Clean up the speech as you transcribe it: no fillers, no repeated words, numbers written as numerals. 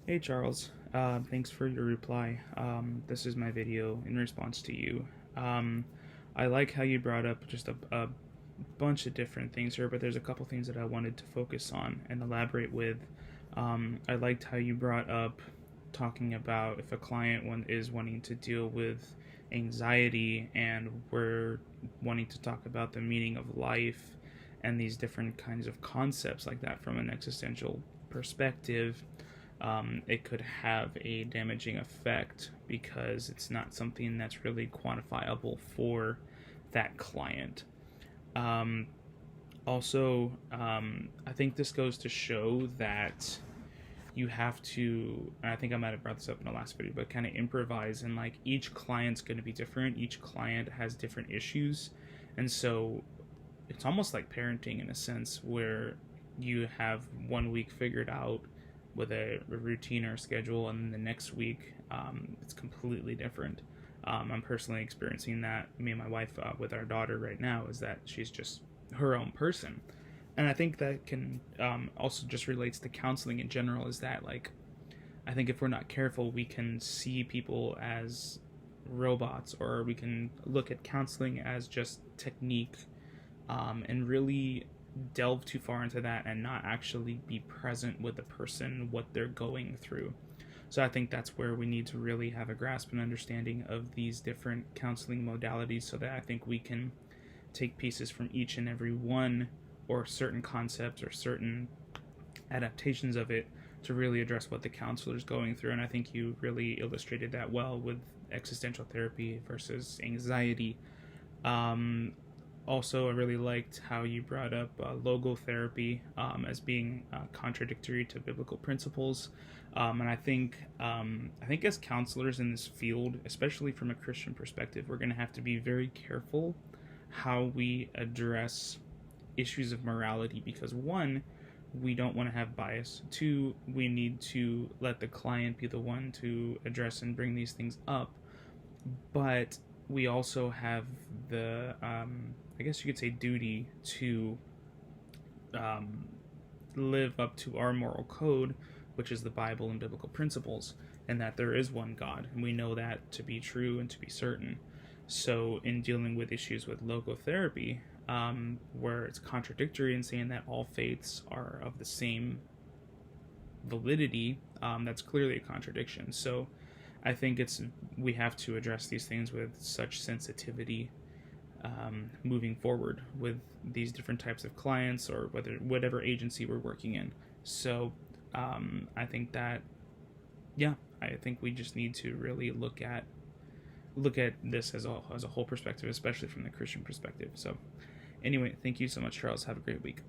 Hey Charles, thanks for your reply. This is my video in response to you. Um, I like how you brought up just a bunch of different things here, but there's a couple things that I wanted to focus on and elaborate with. I liked how you brought up talking about if a client is wanting to deal with anxiety and we're wanting to talk about the meaning of life and these different kinds of concepts like that from an existential perspective. It could have a damaging effect because it's not something that's really quantifiable for that client. Um, I think this goes to show that you have to, and I think I might have brought this up in the last video, but kind of improvise, and like each client's going to be different. Each client has different issues. And so it's almost like parenting in a sense where you have 1 week figured out with a routine or schedule, and then the next week it's completely different. I'm personally experiencing that. Me and my wife, with our daughter right now, is that she's just her own person, and I think that can also just relates to counseling in general. Is that like I think if we're not careful, we can see people as robots, or we can look at counseling as just technique, and really delve too far into that and not actually be present with the person, what they're going through. So I think that's where we need to really have a grasp and understanding of these different counseling modalities, so that I think we can take pieces from each and every one, or certain concepts or certain adaptations of it, to really address what the counselor is going through. And I think you really illustrated that well with existential therapy versus anxiety. Also, I really liked how you brought up logotherapy as being contradictory to biblical principles, and I think as counselors in this field, especially from a Christian perspective, we're going to have to be very careful how we address issues of morality, because one, we don't want to have bias. Two, we need to let the client be the one to address and bring these things up, but we also have the I guess you could say duty to live up to our moral code, which is the Bible and biblical principles, and that there is one God, and we know that to be true and to be certain. So in dealing with issues with logotherapy, where it's contradictory in saying that all faiths are of the same validity, that's clearly a contradiction. So I think we have to address these things with such sensitivity, moving forward with these different types of clients, or whatever agency we're working in. So I think that, yeah, I think we just need to really look at this as a whole perspective, especially from the Christian perspective. So anyway, thank you so much, Charles. Have a great week.